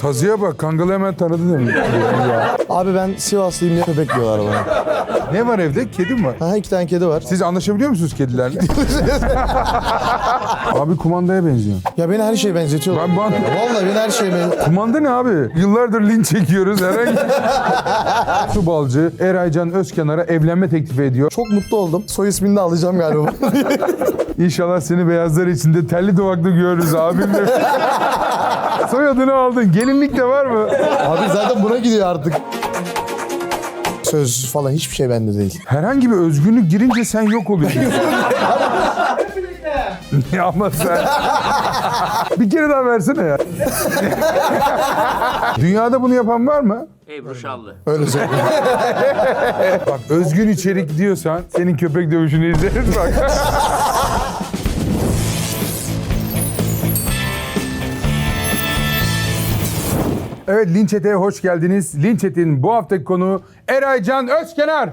Tazıya bak, Kangalı hemen tanıdın demek. Abi ben Sivaslıyım diye köpek diyorlar bana. Ne var evde? Kedi mi var? Ha, 2 tane kedi var. Siz anlaşabiliyor musunuz kedilerle? Abi kumandaya benziyor. Ya beni her şeye benzetiyorlar. Ben bu an... Vallahi beni her şeye benzetiyorlar. Kumanda ne abi? Yıllardır linç çekiyoruz. Herhangi... Su balcı Eraycan Özkenar'a evlenme teklifi ediyor. Çok mutlu oldum. Soy ismini de alacağım galiba. İnşallah seni beyazlar içinde telli duvaklı görürüz abim de. Soyadını aldın. Gelinlik de var mı? Abi zaten buna gidiyor artık. Söz falan hiçbir şey bende değil. Herhangi bir özgünlük girince sen yok oluyorsun. Ya ama sen... Bir kere daha versene ya. Dünyada bunu yapan var mı? Ebru Şallı. Öyle söyleyeyim. Bak özgün içerik diyorsan senin köpek dövüşünü izleriz bak. Evet, Linç Ete'ye hoş geldiniz. Linç Ete'nin bu haftaki konuğu Eraycan Özkenar.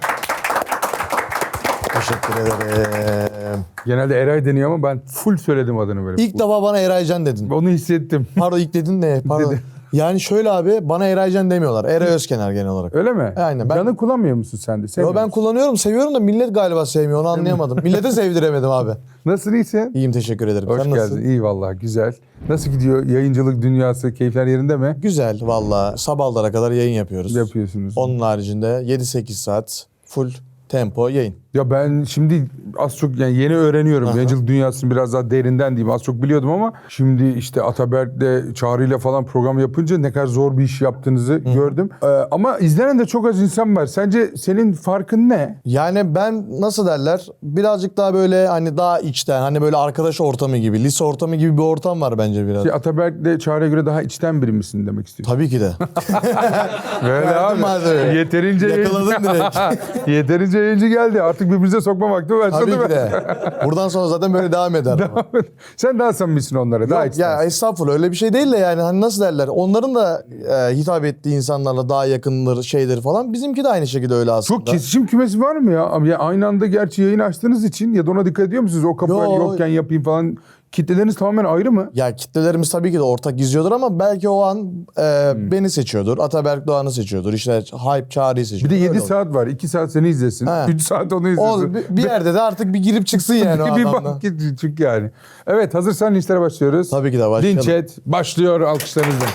Teşekkür ederim. Genelde Eray deniyor ama ben full söyledim adını böyle. İlk defa bana Eraycan dedin. Onu hissettim. Pardon ilk dedin ne? Pardon. Dedi. Yani şöyle abi bana Eraycan demiyorlar. Eray Özkenar genel olarak. Öyle mi? Aynen, ben- Canı kullanmıyor musun sen de? Yo, Sevmiyor ben musun? kullanıyorum, seviyorum da millet galiba sevmiyor. Onu anlayamadım. Millete sevdiremedim abi. Nasılsın, iyisin? İyiyim, teşekkür ederim. Hoş Sen geldin. nasılsın? İyi vallahi, güzel. Nasıl gidiyor yayıncılık dünyası? Keyifler yerinde mi? Güzel valla. Sabahlara kadar yayın yapıyoruz. Yapıyorsunuz. Onun haricinde 7-8 saat full tempo yayın. Ya ben şimdi az çok yani yeni öğreniyorum. Yayıncılık dünyasını biraz daha derinden diyeyim. Az çok biliyordum ama şimdi işte Ataberk'le Çağrı'yla falan program yapınca ne kadar zor bir iş yaptığınızı gördüm. Ama izlenen de çok az insan var. Sence senin farkın ne? Yani ben nasıl derler birazcık daha böyle hani daha içten hani böyle arkadaş ortamı gibi, lise ortamı gibi bir ortam var bence biraz. Ataberk'le Çağrı'ya göre daha içten biri misin demek istiyorsun? Tabii ki de. Böyle Verdim abi. malzemeyi. Yeterince Yakaladın direkt. Yeterince yayıncı geldi. Artık birbirimize sokma vakti başladı. Tabii mı? ki de. Buradan sonra zaten böyle devam eder. ama. Sen daha samimisin onlara. Daha Yok, içten. ya estağfurullah öyle bir şey değil de yani hani nasıl derler onların da hitap ettiği insanlarla daha yakındır şeydir falan. Bizimki de aynı şekilde öyle aslında. Çok kesişim kümesi var mı ya? Ama ya aynı anda gerçi yayın açtığınız için ya da ona dikkat ediyor musunuz? O kapı Yo. yokken yapayım falan. Kitleleriniz tamamen ayrı mı? Ya kitlelerimiz tabii ki de ortak izliyordur ama belki o an beni seçiyordur. Ataberk Doğan'ı seçiyordur. İşte Hype Çağrı'yı Bir seçiyordur. de 7 Öyle olur. saat var. 2 saat seni izlesin. Ha. 3 saat onu O izlesin. bir yerde de artık bir girip çıksın yani o bir adamla. bak git çık yani. Evet, hazırsan linçlere başlıyoruz. Tabii ki de başlayalım. Linç et başlıyor alkışlarınızla.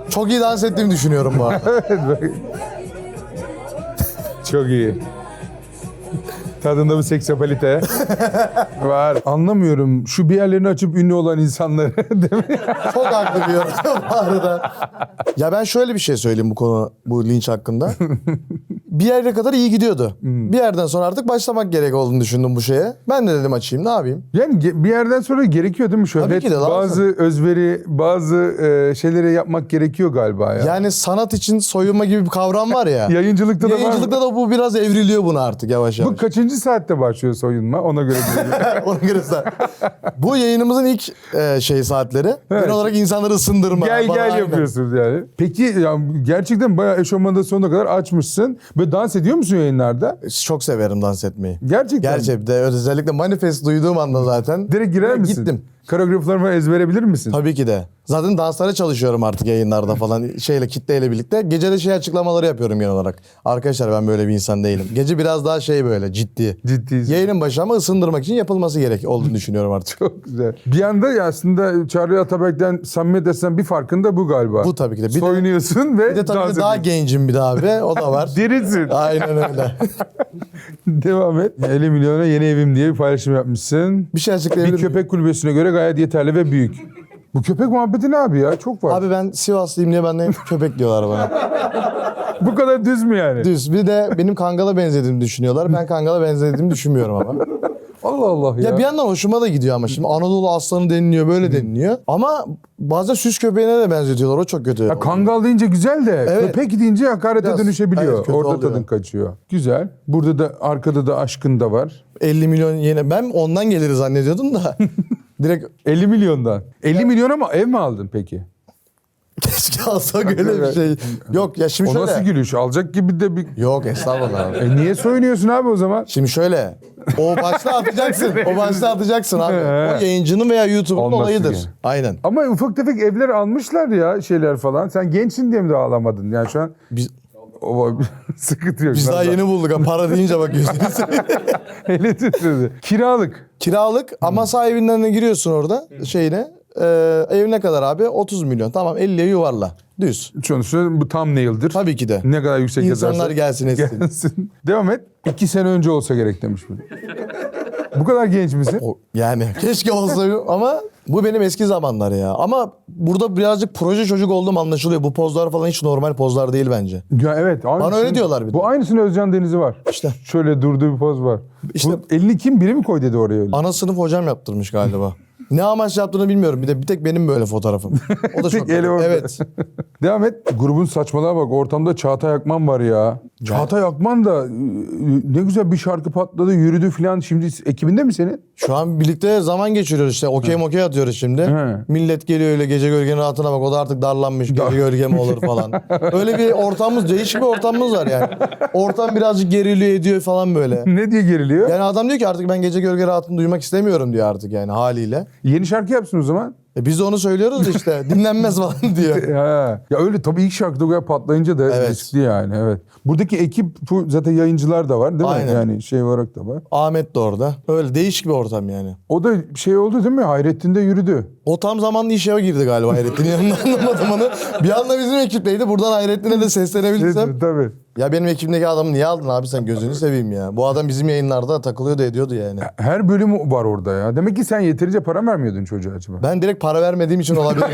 Çok iyi dans ettiğimi düşünüyorum bu arada. Çok iyi. Tadında bir seksapalite var. Anlamıyorum şu bir yerlerini açıp ünlü olan insanları. Değil mi? Çok haklı bir yorum bu arada. Ya ben şöyle bir şey söyleyeyim bu linç hakkında. Bir yere kadar iyi gidiyordu. Bir yerden sonra artık başlamak gerek olduğunu düşündüm bu şeye. Ben de dedim açayım ne yapayım. Yani bir yerden sonra gerekiyor değil mi şöhret? Tabii ki de lazım. Bazı özveri, bazı şeyleri yapmak gerekiyor galiba ya. Yani sanat için soyunma gibi bir kavram var ya. Yayıncılıkta da var mı? Yayıncılıkta da bu biraz evriliyor buna artık yavaş yavaş. Bu kaçıncı saatte başlıyor soyunma? Ona göre diyorum. Ona göre bu yayınımızın ilk saatleri. Genel olarak insanları ısındırma. Gel falan, gel aynen. yapıyorsunuz yani. Peki ya, gerçekten bayağı eşofmanda sonuna kadar açmışsın. Ve dans ediyor musun yayınlarda? Çok severim dans etmeyi. Gerçekten. Gerçekten özellikle manifest duyduğum anda zaten. Direkt girer misin? Gittim. Koreograflarımı ezberebilir misin? Tabii ki de. Zaten danslara çalışıyorum artık yayınlarda falan kitleyle birlikte. Gece de açıklamaları yapıyorum genel olarak. Arkadaşlar ben böyle bir insan değilim. Gece biraz daha böyle ciddi. Ciddiyiz. Yayının başı ama ısındırmak için yapılması gerek olduğunu düşünüyorum artık. Çok güzel. Bir anda ya aslında Çağrı Ataberk'ten samimiyet esen bir farkın da bu galiba. Bu tabii ki de. Soyunuyorsun ve Bir de tabii dans ki daha ediyorsun. gencim bir daha abi. O da var. Dirisin. Aynen öyle. Devam et. 50 milyona yeni evim diye bir paylaşım yapmışsın. Bir şey Bir açıklayabilir miyim? köpek kulübesine göre gayet yeterli ve büyük. Bu köpek muhabbeti ne abi ya? Çok var. Abi ben Sivaslıyım diye benden köpek diyorlar bana. Bu kadar düz mü yani? Düz. Bir de benim Kangal'a benzediğimi düşünüyorlar. Ben Kangal'a benzediğimi düşünmüyorum ama. Allah Allah ya. Ya bir yandan hoşuma da gidiyor ama şimdi Anadolu aslanı deniliyor, böyle deniliyor. Ama bazen süs köpeğine de benzetiyorlar. O çok kötü. Ya kangal deyince güzel de Evet. köpek deyince hakarete Biraz, dönüşebiliyor. evet, kötü Orada oluyor. tadın kaçıyor. Güzel. Burada da arkada da aşkın da var. 50 milyon yine. Ben ondan gelir zannediyordum da. Direkt 50 milyondan. 50 milyon ama ev mi aldın peki? Keşke alsak öyle bir şey. Yok ya şimdi O şöyle. nasıl gülüş? Alacak gibi de bir... Yok estağfurullah abi. Niye soyunuyorsun abi o zaman? Şimdi şöyle. O başta atacaksın. O başta atacaksın abi. He. O yayıncının veya YouTube'un Olması olayıdır. yani. Aynen. Ama ufak tefek evler almışlar ya şeyler falan. Sen gençsin diye mi de alamadın? Yani şu an Biz, o sıkıntı yok. biz daha yeni bulduk. Ha. Para deyince bak gözünü seveyim. Hele titredi. Kiralık. Kiralık ama sahibinden de giriyorsun orada şeyine. Ev ne kadar abi? 30 milyon. Tamam 50'ye yuvarla. Düz. Sonuçta bu thumbnail'dir. Tabii ki de. Ne kadar yüksek İnsanlar yazarsa. gelsin etsin. Gelsin. Devam et. 2 sene önce olsa gerek demiş bu. Bu kadar genç misin? Yani keşke olsa ama bu benim eski zamanlar ya. Ama burada birazcık proje çocuk olduğum anlaşılıyor. Bu pozlar falan hiç normal pozlar değil bence. Ya evet. Aynısını, öyle diyorlar bir de. Bu aynısını Özcan Deniz'i var. İşte. Şöyle durduğu bir poz var. İşte. Bu elini kim biri mi koy dedi oraya öyle? Ana sınıf hocam yaptırmış galiba. Ne amaçla yaptığını bilmiyorum. Bir tek benim böyle fotoğrafım. O da çok. Tek eli orada. Evet. Devam et. Grubun saçmalığa bak. Ortamda Çağatay Akman var ya. Çağatay Akman da ne güzel bir şarkı patladı, yürüdü falan. Şimdi ekibinde mi senin? Şu an birlikte zaman geçiriyoruz işte. Okey atıyoruz şimdi. He. Millet geliyor öyle gece gölgenin rahatına bak. O da artık darlanmış. Gece gölge mi olur falan. Öyle bir ortamımız, değişik bir ortamımız var yani. Ortam birazcık geriliyor ediyor falan böyle. Ne diye geriliyor? Yani adam diyor ki artık ben gece gölge rahatını duymak istemiyorum diyor artık yani haliyle. Yeni şarkı yapsın o zaman. Biz de onu söylüyoruz da işte dinlenmez falan diyor. Ya öyle tabii ilk şarkıda o kadar patlayınca da Evet. riskli yani evet. Buradaki ekip bu zaten yayıncılar da var değil mi? Aynen. Yani şey olarak da var. Ahmet de orada. Öyle değişik bir ortam yani. O da şey oldu değil mi? Hayrettin de yürüdü. O tam zamanlı işe girdi galiba Hayrettin'in yanında anlamadım onu. Bir anda bizim ekipteydi. Buradan Hayrettin'e de seslenebilirsem. Tabii. Ya benim ekibimdeki adamı niye aldın abi sen gözünü seveyim ya. Bu adam bizim yayınlarda takılıyordu ediyordu yani. Her bölüm var orada ya. Demek ki sen yeterince para vermiyordun çocuğa acaba. Ben direkt para vermediğim için olabilir.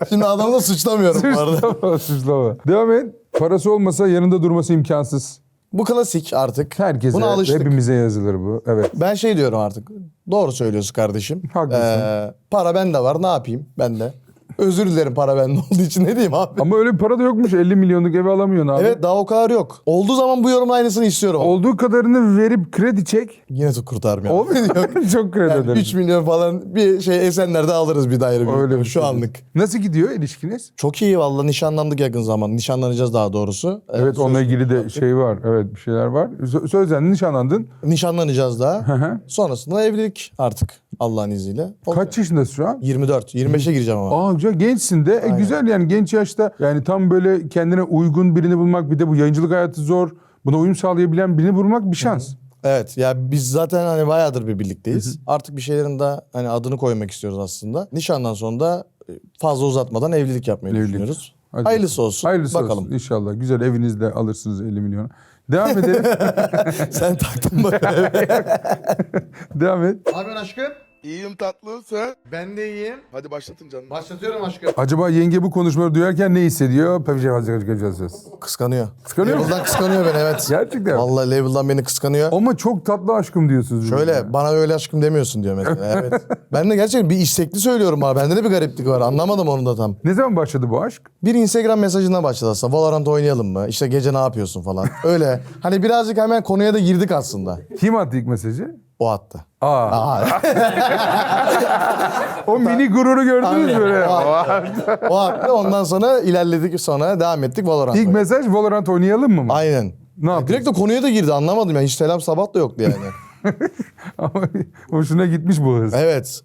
Şimdi adamı da suçlamıyorum bu arada. Suçlama, suçlama. Devam et. Parası olmasa yanında durması imkansız. Bu klasik artık. Herkese, Buna alıştık. hepimize yazılır bu. Evet. Ben şey diyorum artık. Doğru söylüyorsun kardeşim. Haklısın. Para bende var ne yapayım ben de. Özür dilerim para bende olduğu için ne diyeyim abi. Ama öyle bir para da yokmuş. 50 milyonluk evi alamıyorsun abi. Evet daha o kadar yok. Olduğu zaman bu yorumun aynısını istiyorum. Olduğu kadarını verip kredi çek. Yine kurtarmıyor. Olmuyor. Çok kredi Yani öderim. 3 milyon falan bir şey Esenler'de alırız bir daire. Öyle bir şu şey. anlık. Nasıl gidiyor ilişkiniz? Çok iyi valla nişanlandık yakın zaman. Nişanlanacağız daha doğrusu. Evet onunla ilgili de şey var. Evet bir şeyler var. Sözden nişanlandın. Nişanlanacağız Hı daha. hı. Sonrasında evlilik artık Allah'ın izniyle. Kaç yaşındasın şu an? 24. 25'e gireceğim ama. Aa güzel gençsin de. Güzel yani genç yaşta yani tam böyle kendine uygun birini bulmak bir de bu yayıncılık hayatı zor. Buna uyum sağlayabilen birini bulmak bir şans. Evet ya biz zaten hani bayağıdır bir birlikteyiz. Artık bir şeylerin de hani adını koymak istiyoruz aslında. Nişandan sonra da fazla uzatmadan evlilik yapmayı Evlilik. düşünüyoruz. Hadi Hayırlısı olsun. Hayırlısı Bakalım. olsun inşallah. Güzel evinizde alırsınız 50 milyonu. Devam edelim. Sen taktın bakalım. Devam et. Ne yapıyorsun aşkım? İyiyim tatlım sen. Ben de iyiyim. Hadi başlatın canım. Başlatıyorum aşkım. Acaba yenge bu konuşmaları duyarken ne hissediyor? Kıskanıyor. Kıskanıyor mu? Label'dan kıskanıyor beni evet. Gerçekten. Vallahi Label'dan beni kıskanıyor. Ama çok tatlı aşkım diyorsunuz. Şöyle bana öyle aşkım demiyorsun diyor mesela. Evet. Ben de gerçekten bir istekli söylüyorum abi. Bende de bir gariplik var. Anlamadım onu da tam. Ne zaman başladı bu aşk? Bir Instagram mesajından başladı aslında. Valorant oynayalım mı? İşte gece ne yapıyorsun falan. Öyle. Hani birazcık hemen konuya da girdik aslında. Kim attı ilk mesajı? O attı. Aa. Aa. O mini gururu gördünüz mü? Böyle? O attı. Ondan sonra ilerledik sonra devam ettik Valorant. İlk mesaj Valorant oynayalım mı? Aynen. Ne yaptın? Direkt de konuya da girdi anlamadım ya. Hiç selam sabah da yoktu yani. Ama hoşuna gitmiş bu hız. Evet.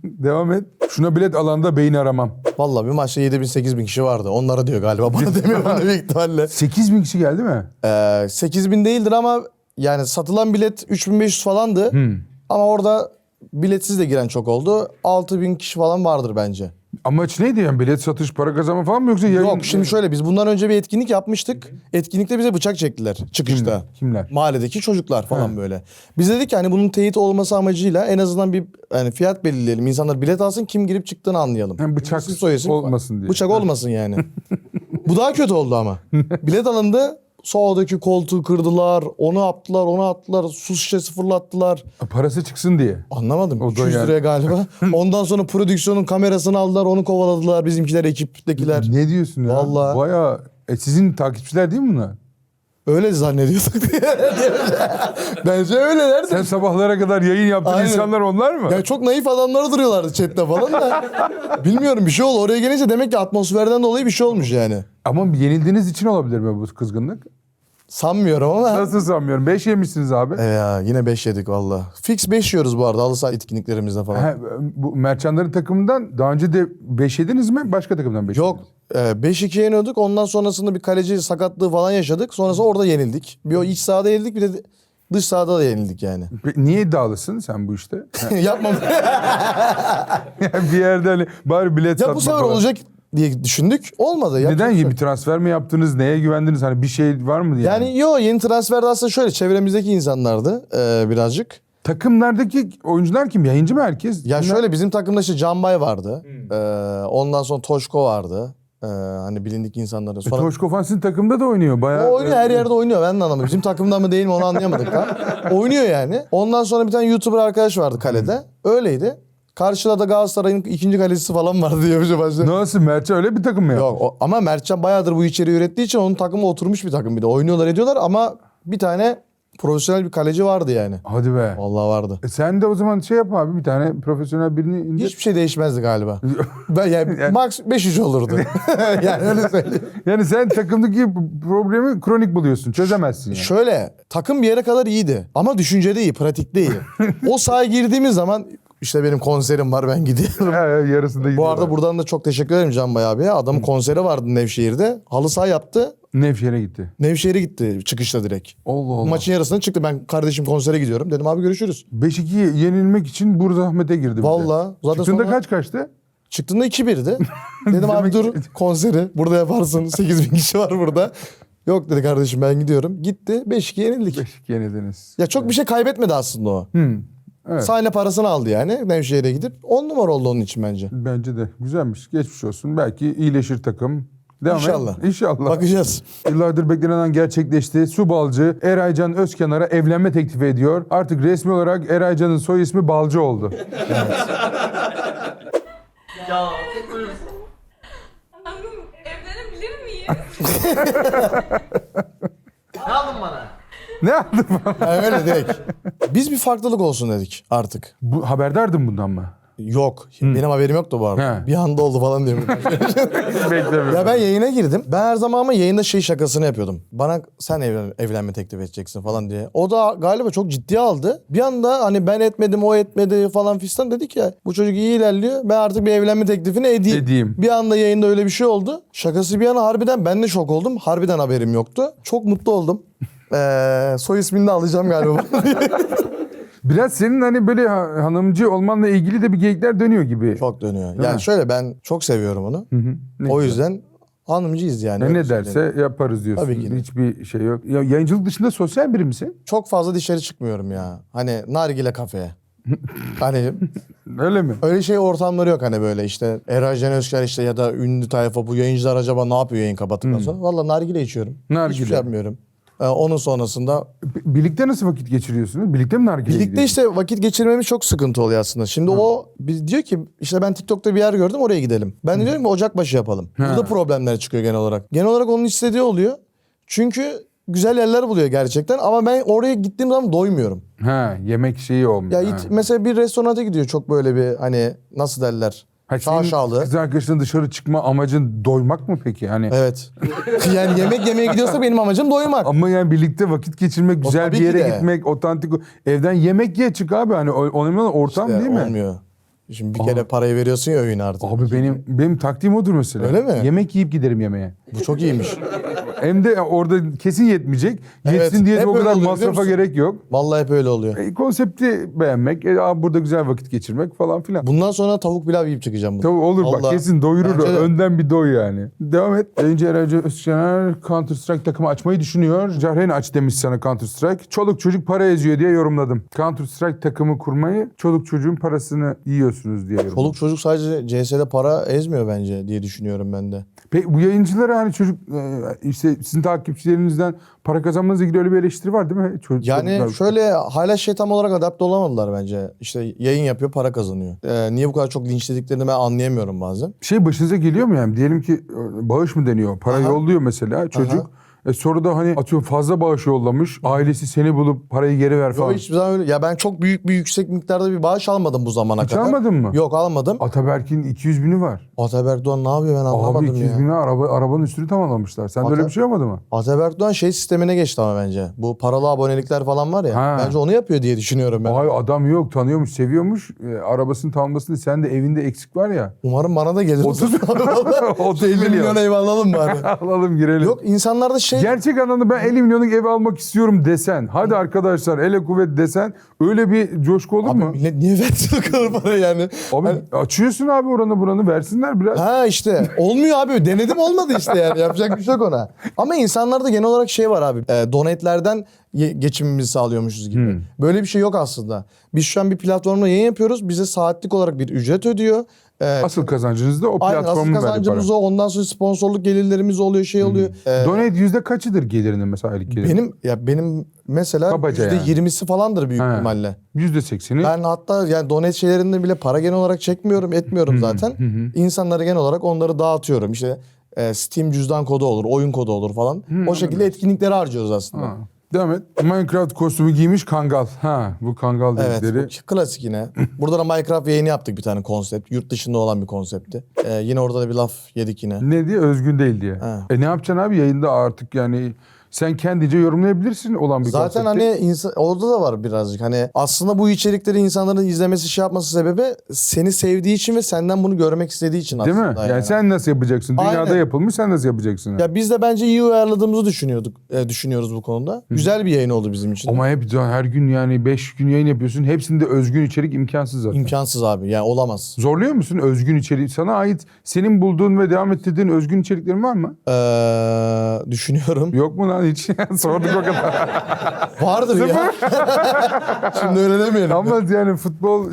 Devam et. Şuna bilet alanda beyin aramam. Vallahi bir maçta 7.000-8.000 kişi vardı. Onlara diyor galiba. Bana demiyor bana büyük ihtimalle. 8.000 kişi geldi mi? 8.000 değildir ama yani satılan bilet 3.500 falandı. Ama orada biletsiz de giren çok oldu. 6.000 kişi falan vardır bence. Amaç neydi yani? Bilet satış, para kazanma falan mı yoksa yayın? Yok şimdi şöyle biz bundan önce bir etkinlik yapmıştık. Etkinlikte bize bıçak çektiler çıkışta. Kimler? Mahalledeki çocuklar falan böyle. Biz dedik ki hani bunun teyit olması amacıyla en azından bir hani fiyat belirleyelim. İnsanlar bilet alsın kim girip çıktığını anlayalım. Hem bıçak Siz soyasın, olmasın diye. Bıçak olmasın yani. Bu daha kötü oldu ama. Bilet alındı. Sağdaki koltuğu kırdılar. Onu yaptılar, onu attılar. Su şişesi fırlattılar. Parası çıksın diye. Anlamadım. O da 200 yani. liraya galiba. Ondan sonra prodüksiyonun kamerasını aldılar. Onu kovaladılar bizimkiler, ekiptekiler. Ne diyorsun ya? Vallahi. Bayağı... sizin takipçiler değil mi bunlar? Öyle zannediyorduk diye. Bence öyleler de. Sen sabahlara kadar yayın yaptığın Aynen. insanlar onlar mı? Ya çok naif adamlar duruyorlardı chatte falan da. Bilmiyorum bir şey oldu. Oraya gelince demek ki atmosferden dolayı bir şey olmuş yani. Ama yenildiğiniz için olabilir mi bu kızgınlık? Sanmıyorum ama. Nasıl sanmıyorum? 5 yemişsiniz abi. Ya yine 5 yedik valla. Fix 5 yiyoruz bu arada halı saha etkinliklerimizde falan. Ha, bu Mertcanların takımından daha önce de 5 yediniz mi? Başka takımdan 5 Yok 5-2 yeniyorduk. Ondan sonrasında bir kaleci sakatlığı falan yaşadık. Sonrasında orada yenildik. Bir o iç sahada yenildik bir de dış sahada da yenildik yani. Niye iddialısın sen bu işte? Yapmam. Bir yerde hani bari bilet Ya satma bu sefer falan. olacak diye düşündük. Olmadı. Neden Yapacak bir şey yok. bir transfer mi yaptınız? Neye güvendiniz? Hani bir şey var mı yani? Yani yeni transferde aslında şöyle çevremizdeki insanlardı birazcık. Takımlardaki oyuncular kim? Yayıncı mı herkes? Ya Bunlar- şöyle bizim takımda işte Canbay vardı. Ondan sonra Toşko vardı. Hani bilindik insanları. Sonra... Toşko falan sizin takımda da oynuyor. Bayağı. O oynuyor her yerde oynuyor ben de anlamadım. Bizim takımdan mı değil mi onu anlayamadık da. Oynuyor yani. Ondan sonra bir tane YouTuber arkadaş vardı kalede. Öyleydi. Karşıda da Galatasaray'ın ikinci kalecisi falan vardı diye bir şey başladı. Nasıl? Mertcan öyle bir takım mı yapmış? Yok ama Mertcan bayağıdır bu içeriği ürettiği için onun takımı oturmuş bir takım bir de. Oynuyorlar ediyorlar ama bir tane profesyonel bir kaleci vardı yani. Hadi be. Vallahi vardı. Sen de o zaman şey yap abi, bir tane profesyonel birini indir. Hiçbir şey değişmezdi galiba. Ben yani max 5-3 olurdu. Yani öyle söyleyeyim. Yani sen takımdaki problemi kronik buluyorsun. Çözemezsin yani. Şöyle takım bir yere kadar iyiydi ama düşüncede iyi, pratikte iyi. O sahaya girdiğimiz zaman işte benim konserim var ben gidiyorum. Yarısında Bu gidiyor. arada buradan da çok teşekkür ederim Can Bay abiye. Adamın konseri vardı Nevşehir'de. Halı saha yaptı. Nevşehir'e gitti. Nevşehir'e gitti çıkışta direkt. Allah Allah. Maçın yarısına çıktı. Ben kardeşim konsere gidiyorum. Dedim abi görüşürüz. 5-2 yenilmek için burada zahmete girdi. bir de. Vallahi. Zaten Çıktığında sonra- kaçtı? Çıktığında 2-1'di. Dedim abi dur konseri burada yaparsın. 8.000 kişi var burada. Yok dedi kardeşim ben gidiyorum. Gitti 5-2 yenildik. 5-2 yenildiniz. Ya çok bir şey kaybetmedi aslında o. Evet. Sahne parasını aldı yani Nevşehir'e gidip. 10 numara oldu onun için bence. Bence de güzelmiş. Geçmiş olsun. Belki iyileşir takım. Devam İnşallah. Et. İnşallah. Bakacağız. Yıllardır beklenen an gerçekleşti. Su Balcı Eraycan Özkenar'a evlenme teklifi ediyor. Artık resmi olarak Eraycan'ın soy ismi Balcı oldu. Ya Hanım evlenebilir miyiz? ne aldın bana? Ne aldın bana? Yani öyle direkt. Biz bir farklılık olsun dedik artık. Bu, haberdardın bundan mı? Yok. Benim haberim yoktu bu arada. He. Bir anda oldu falan diye. Beklemiyorum. Ya ben yayına girdim. Ben her zaman ama yayında şey şakasını yapıyordum. Bana sen evlenme teklif edeceksin falan diye. O da galiba çok ciddiye aldı. Bir anda hani ben etmedim o etmedi falan fistan dedik ya. Bu çocuk iyi ilerliyor. Ben artık bir evlenme teklifini edeyim. Bir anda yayında öyle bir şey oldu. Şakası bir yana harbiden ben de şok oldum. Harbiden haberim yoktu. Çok mutlu oldum. Soy ismini de alacağım galiba. Biraz senin hani böyle hanımcı olmanla ilgili de bir geyikler dönüyor gibi. Çok dönüyor. Değil Yani mi? şöyle ben çok seviyorum onu. Ne O güzel. yüzden hanımcıyız yani. Ne öyle derse söyleyeyim. yaparız diyorsun. Tabii ki de. Hiçbir şey yok. Ya yayıncılık dışında sosyal biri misin? Çok fazla dışarı çıkmıyorum ya. Hani nargile kafeye. Hani Öyle mi? öyle şey ortamları yok hani böyle işte Eray Can Özker işte ya da ünlü tayfa bu yayıncılar acaba ne yapıyor yayın kapattıktan sonra? Valla nargile içiyorum. Nargile. Hiçbir şey yapmıyorum. Onun sonrasında Birlikte nasıl vakit geçiriyorsunuz? Birlikte mi nargile birlikte işte vakit geçirmemiz çok sıkıntı oluyor aslında. Şimdi o diyor ki işte ben TikTok'ta bir yer gördüm oraya gidelim. Ben de diyorum ki Ocakbaşı yapalım. Burada problemler çıkıyor genel olarak. Genel olarak onun istediği oluyor. Çünkü güzel yerler buluyor gerçekten ama ben oraya gittiğim zaman doymuyorum. Ha, yemek şeyi olmuyor. Ya Ha. mesela bir restorana gidiyor çok böyle bir hani nasıl derler? Ha, senin Şaşalı. kız arkadaşının dışarı çıkma amacın doymak mı peki? Hani Evet. Yani yemek yemeye gidiyorsa benim amacım doymak. ama yani birlikte vakit geçirmek, güzel tabii bir ki yere de. gitmek, otantik evden yemek ye çık abi. Hani önemli olan ortam İşte değil mi? Olmuyor. Şimdi bir kere parayı veriyorsun ya öğün artık. Abi benim taktiğim odur mesela. Öyle mi? Yemek yiyip giderim yemeğe. Bu çok iyiymiş. Hem de orada kesin yetmeyecek. Evet, Yetsin diye de hep o kadar öyle oluyor, masrafa biliyor musun? gerek yok. Vallahi hep öyle oluyor. Konsepti beğenmek, abi burada güzel vakit geçirmek falan filan. Bundan sonra tavuk pilav yiyip çıkacağım. Tabii olur bak Vallahi. kesin doyurur. Bence de. Önden bir doy yani. Devam et. Önce Eraycan Özkenar Counter Strike takımı açmayı düşünüyor. Cahreyn aç demiş sana Counter Strike. Çoluk çocuk para eziyor diye yorumladım. Counter Strike takımı kurmayı çoluk çocuğun parasını yiyorsunuz diye yorumladım. Çoluk çocuk sadece CS'de para ezmiyor bence diye düşünüyorum ben de. Peki bu yayıncılara hani çocuk işte sizin takipçilerinizden para kazanmanızla ilgili öyle bir eleştiri var değil mi? Yani Çocuklar- şöyle hala şey tam olarak adapte olamadılar bence. İşte yayın yapıyor para kazanıyor. Niye bu kadar çok linçlediklerini ben anlayamıyorum bazen. Şey başınıza geliyor mu yani? Diyelim ki bağış mı deniyor? Para Aha. yolluyor mesela çocuk. Sonra da hani atıyorum fazla bağış yollamış. Ailesi seni bulup parayı geri ver falan. Yok hiçbir zaman öyle. Ya ben çok büyük bir yüksek miktarda bir bağış almadım bu zamana Hiç kadar. almadın mı? Yok almadım. Ataberk'in 200 bini var. Ataberk Doğan ne yapıyor ben Abi anlamadım 200 ya. bini arabanın üstünü tamamlamışlar. Sende öyle bir şey olmadı mı? Ataberk Doğan şey sistemine geçti ama bence. Bu paralı abonelikler falan var ya. Ha. Bence onu yapıyor diye düşünüyorum ben. Ay adam yok, tanıyormuş, seviyormuş. Arabasını tamamlasın. Sen de evinde eksik var ya. Umarım bana da gelir. 30 30 milyon. milyon ev alalım bari. Alalım girelim. Yok insanlarda şey... Gerçek anlamda ben 50 milyonluk ev almak istiyorum desen. Hadi arkadaşlar ele kuvvet desen. Öyle bir coşku olur Abi mu? millet niye versin o kadar para yani? Abi açıyorsun abi oranı buranı versinler biraz. Ha işte olmuyor abi denedim olmadı işte yani yapacak bir şey yok ona. Ama insanlarda genel olarak şey var abi donate'lerden geçimimizi sağlıyormuşuz gibi. Böyle bir şey yok aslında. Biz şu an bir platformda yayın yapıyoruz bize saatlik olarak bir ücret ödüyor. Asıl kazancınız da o Aynen asıl platformun verdiği para. kazancımız o ondan sonra sponsorluk gelirlerimiz oluyor şey oluyor. Donate yüzde kaçıdır gelirinin mesela aylık geliri? Benim mesela Kabaca yani. %20'si falandır büyük He. ihtimalle. %80'i. Ben hatta yani donate şeylerinde bile para genel olarak çekmiyorum, etmiyorum zaten. İnsanlara genel olarak onları dağıtıyorum. İşte Steam cüzdan kodu olur, oyun kodu olur falan. O şekilde etkinliklere harcıyoruz aslında. Ha. Devam et. Minecraft kostümü giymiş Kangal. Ha bu Kangal Evet, dedikleri. bu klasik yine. Burada da Minecraft yayını yaptık bir tane konsept. Yurt dışında olan bir konseptti. Yine orada da bir laf yedik yine. Ne diye? Özgün değil diye. Ha. Ne yapacaksın abi yayında artık yani sen kendince yorumlayabilirsin olan bir Zaten konsepti. hani orada da var birazcık. Hani aslında bu içerikleri insanların izlemesi şey yapması sebebi seni sevdiği için ve senden bunu görmek istediği için Değil aslında. mi? Yani sen nasıl yapacaksın? Dünyada Aynen. yapılmış sen nasıl yapacaksın? Ya biz de bence iyi uyarladığımızı düşünüyoruz bu konuda. Güzel bir yayın oldu bizim için. Ama hep her gün yani 5 gün yayın yapıyorsun. Hepsinde özgün içerik imkansız zaten. İmkansız abi. Yani olamaz. Zorluyor musun özgün içerik? Sana ait senin bulduğun ve devam ettirdiğin özgün içeriklerin var mı? Düşünüyorum. Yok mu lan hiç? Sorduk o kadar. Vardır ya. Şimdi öyle demeyelim. Ama yani futbol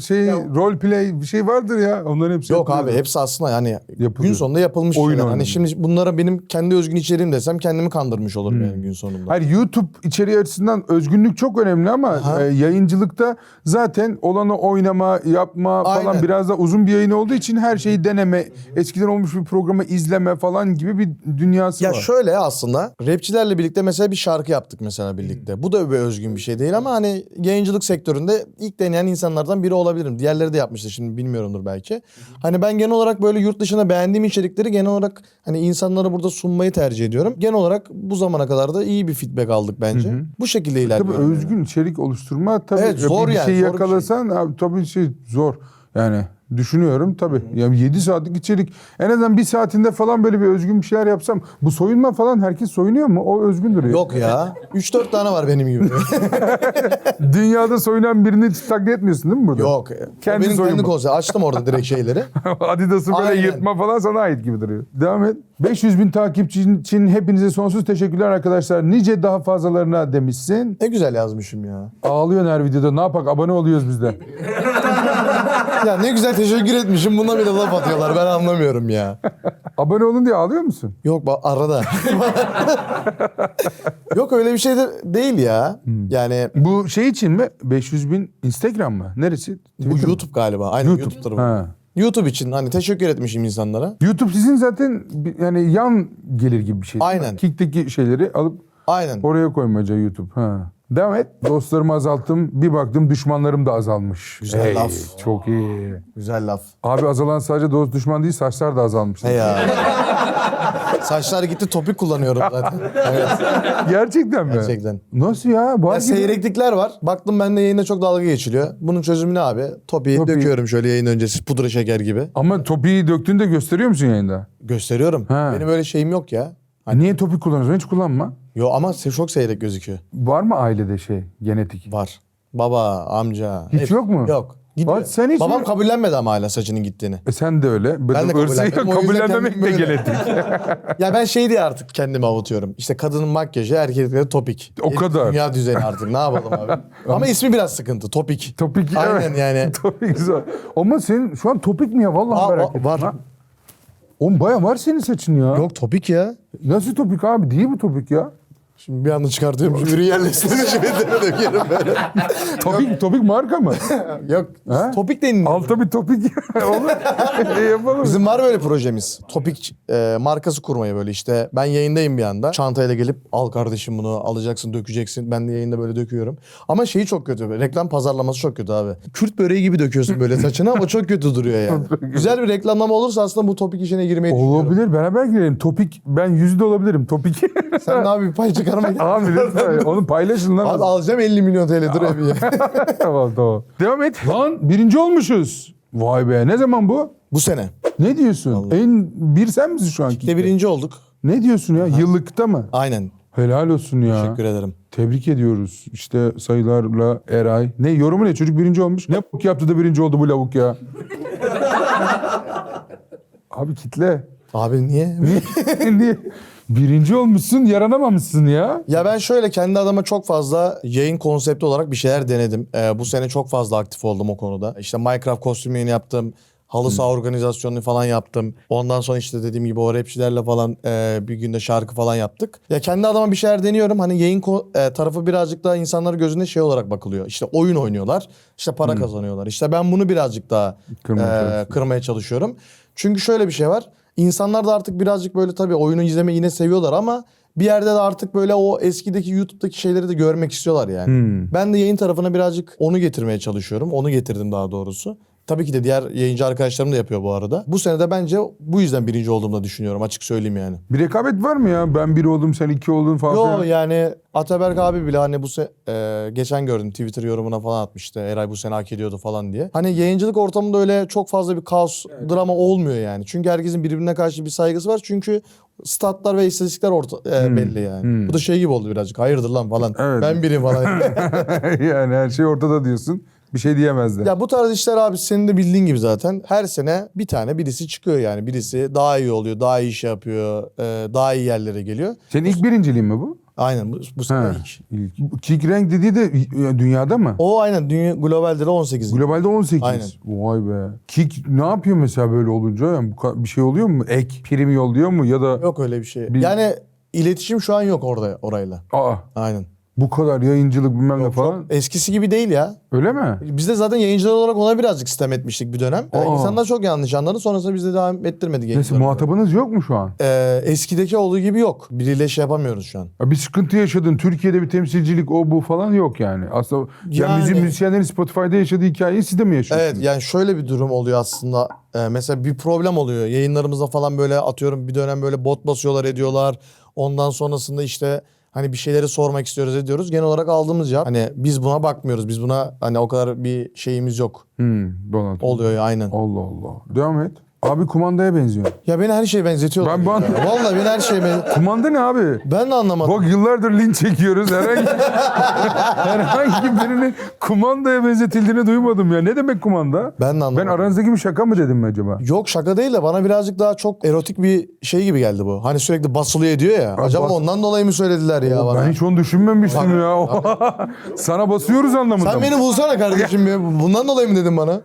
role play bir şey vardır ya. Onların hepsi Yok yapılıyor. abi hepsi aslında yani Yapılıyor. gün sonunda yapılmış Oyun şeyler. oynanıyor. Hani şimdi bunlara benim kendi özgün içeriğim desem kendimi kandırmış olurum yani gün sonunda. Hayır YouTube içeriği açısından özgünlük çok önemli ama Aha. yayıncılıkta zaten olanı oynama, yapma falan Aynen. biraz da uzun bir yayın olduğu için her şeyi deneme, eskiden olmuş bir programı izleme falan gibi bir dünyası Ya var. şöyle aslında rapçilerle birlikte mesela bir şarkı yaptık mesela birlikte. Bu da bir özgün bir şey değil ama hani yayıncılık sektöründe ilk deneyen insanlardan biri olabilirim. Diğerleri de yapmıştı şimdi bilmiyorumdur belki. Hani ben genel olarak böyle yurt dışında beğendiğim içerikleri genel olarak hani insanlara burada sunmayı tercih ediyorum. Genel olarak bu zamana kadar da iyi bir feedback aldık bence. Bu şekilde Tabii ilerliyorum. yani. özgün içerik oluşturma tabii Evet, zor bir yani, şey zor bir yakalasan abi, tabii zor. Yani düşünüyorum tabii. Yani 7 saatlik içerik en azından bir saatinde falan böyle bir özgün bir şeyler yapsam. Bu soyunma falan herkes soyunuyor mu? O özgün duruyor. Yok ya. 3-4 tane var benim gibi. Dünyada soyunan birini hiç taklit etmiyorsun değil mi burada? Yok. Kendi Benim soyunma. kendi konserim. Açtım orada direkt şeyleri. Adidas'ın böyle Aynen. yırtma falan sana ait gibi duruyor. Devam et. 500 bin takipçi için hepinize sonsuz teşekkürler arkadaşlar. Nice daha fazlalarına demişsin. Ne güzel yazmışım ya. Ağlıyorsun her videoda. Ne yapak? Abone oluyoruz biz de. Ya ne güzel teşekkür etmişim. Buna bile laf atıyorlar. Ben anlamıyorum ya. Abone olun diye ağlıyor musun? Yok arada. Yok öyle bir şey de değil ya. Yani Bu şey için mi? 500 bin Instagram mı? Neresi? bu Twitter mi? YouTube galiba. Aynen YouTube tarafı. Ha. YouTube için hani teşekkür etmişim insanlara. YouTube sizin zaten yani yan gelir gibi bir şey. değil mi? Aynen. Kick'teki şeyleri alıp Aynen. oraya koymaca YouTube. Ha. Devam et. Dostlarımı azalttım. Bir baktım düşmanlarım da azalmış. Güzel laf. Çok iyi. Güzel laf. Abi azalan sadece dost düşman değil saçlar da azalmış. He ya. Saçlar gitti topik kullanıyorum zaten. Evet Gerçekten mi? gerçekten. Nasıl ya? Var Ya gibi. seyreklikler var. Baktım bende yayında çok dalga geçiliyor. Bunun çözümü ne abi? Topiği Topiği. döküyorum şöyle yayın öncesi pudra şeker gibi. Ama topiği döktüğünde gösteriyor musun yayında? Gösteriyorum. Ha. Benim öyle şeyim yok ya. Niye topik kullanıyorsun? Hiç kullanma. Yo ama çok seyrek gözüküyor. Var mı ailede genetik? Var. Baba, amca. Hiç yok mu? Yok. Gidiyor. Var, sen hiç Babam mi? kabullenmedi ama hala saçının gittiğini. Sen de öyle. Ben de kabullenmedim. O yüzden Kabullenmemek kendim de böyle. genetik. Ya ben şey diye artık kendimi avutuyorum. İşte kadının makyajı, erkeklerin topik. O kadar. Dünya düzeni artık. Ne yapalım abi? Ama ismi biraz sıkıntı. Topik. Topik. Aynen evet. yani. Topik güzel. Ama senin şu an topik mi ya? Vallahi Aa, merak ettim. var. Ha? Oğlum baya var senin saçın ya. Yok topik ya. Nasıl topik abi? Değil bu topik ya. Şimdi bir anda çıkartıyorum. Şimdi ürün yerleştirince şimdi dökerim böyle. Topik marka mı? Yok. Ha? Topik deniliyor. Altta bir topik olur. Yapalım. Bizim var böyle projemiz. Topik markası kurmayı böyle işte. Ben yayındayım bir anda. Çantayla gelip al kardeşim bunu alacaksın dökeceksin. Ben de yayında böyle döküyorum. Ama şeyi çok kötü. Reklam pazarlaması çok kötü abi. Kürt böreği gibi döküyorsun böyle saçını ama çok kötü duruyor yani. Güzel bir reklamlama olursa aslında bu topik işine girmeyi düşünüyorum. Olabilir, beraber girelim. Topik, ben yüzde olabilirim. Topik. Sen de abi bir pay çıkarma. Abi lütfen. Onu paylaşın lan. Abi alacağım 50 milyon TL dur abi ya. Tamam. Devam et. Lan birinci olmuşuz. Vay be, ne zaman bu? Bu sene. Ne diyorsun? Bir sen misin şu an? İşte birinci olduk. Ne diyorsun ya? Yıllıkta mı? Aynen. Helal olsun ya. Teşekkür ederim. Tebrik ediyoruz. İşte sayılarla Eray. Ne yorumu ne? Çocuk birinci olmuş. Ne bok yaptı da birinci oldu bu lavuk ya? Abi kitle. Abi niye? Niye? Birinci olmuşsun, yaranamamışsın ya. Ya ben şöyle kendi adıma çok fazla yayın konsepti olarak bir şeyler denedim. Bu sene çok fazla aktif oldum o konuda. İşte Minecraft kostüm yayını yaptım. Halı saha organizasyonunu falan yaptım. Ondan sonra işte dediğim gibi o rapçilerle falan bir günde şarkı falan yaptık. Ya kendi adıma bir şeyler deniyorum. Hani yayın tarafı birazcık daha insanların gözünde şey olarak bakılıyor. İşte oyun oynuyorlar. İşte para kazanıyorlar. İşte ben bunu birazcık daha kırmaya çalışıyorum. Çünkü şöyle bir şey var. İnsanlar da artık birazcık böyle tabii oyunu izlemeyi yine seviyorlar ama bir yerde de artık böyle o eskideki YouTube'daki şeyleri de görmek istiyorlar yani. Ben de yayın tarafına birazcık onu getirmeye çalışıyorum. Onu getirdim daha doğrusu. Tabii ki de diğer yayıncı arkadaşlarım da yapıyor bu arada. Bu sene de bence bu yüzden birinci olduğumu da düşünüyorum, açık söyleyeyim yani. Bir rekabet var mı ya? Ben bir oldum, sen iki oldun falan. Yo yani Ataberk abi bile hani geçen gördüm Twitter yorumuna falan atmıştı. Eray bu sene hak ediyordu falan diye. Hani yayıncılık ortamında öyle çok fazla bir kaos, drama olmuyor yani. Çünkü herkesin birbirine karşı bir saygısı var. Çünkü statlar ve istatistikler belli yani. Bu da şey gibi oldu birazcık. Hayırdır lan falan. Evet. Ben biriyim falan. Yani her şey ortada diyorsun. Bir şey diyemezler. Ya bu tarz işler abi senin de bildiğin gibi zaten her sene bir tane birisi çıkıyor yani. Birisi daha iyi oluyor, daha iyi iş yapıyor, daha iyi yerlere geliyor. Senin ilk birinciliğin mi bu? Aynen bu sene Ha, ilk. ilk. Kick Rank dediği de dünyada mı? O aynen globalde de 18. Globalde 18. Aynen. Vay be. Kick ne yapıyor mesela böyle olunca? Yani bir şey oluyor mu? Ek prim yolluyor mu ya da... Yok öyle bir şey. Yani iletişim şu an yok orayla. Aa, Aynen. bu kadar yayıncılık bilmem ne falan. Eskisi gibi değil ya. Öyle mi? Biz de zaten yayıncılar olarak ona birazcık sitem etmiştik bir dönem. Aa. İnsanlar çok yanlış anladı. Sonrasında biz de devam ettirmedik. Neyse yayıncılar olarak. muhatabınız yok mu şu an? Eskideki olduğu gibi yok. Biriyle şey yapamıyoruz şu an. Ya bir sıkıntı yaşadın. Türkiye'de bir temsilcilik o bu falan yok yani. Aslında Yani- müzisyenlerin Spotify'da yaşadığı hikayeyi siz de mi yaşıyorsunuz? Evet yani şöyle bir durum oluyor aslında. Mesela bir problem oluyor. Yayınlarımızda falan böyle atıyorum bir dönem böyle bot basıyorlar ediyorlar. Ondan sonrasında işte hani bir şeyleri sormak istiyoruz ediyoruz. Genel olarak aldığımız cevap hani biz buna bakmıyoruz. Biz buna hani o kadar bir şeyimiz yok. Bana. Oluyor ya aynen. Allah Allah. Devam et. Abi kumandaya benziyor. Ya beni her şeye benzetiyorlar. Ben- ya. Vallahi beni her şeye Kumanda ne abi? Ben de anlamadım. Bak yıllardır linç çekiyoruz. Herhangi birinin kumandaya benzetildiğini duymadım ya. Ne demek kumanda? Ben de anlamadım. Ben aranızdaki bir şaka mı dedim mi acaba? Yok şaka değil de bana birazcık daha çok erotik bir şey gibi geldi bu. Hani sürekli basılıyor ediyor ya. Acaba ondan dolayı mı söylediler ya bana? Ben hiç onu düşünmemiştim ya. Sana basıyoruz anlamında Sen mı? beni bulsana kardeşim ya. Bundan dolayı mı dedin bana?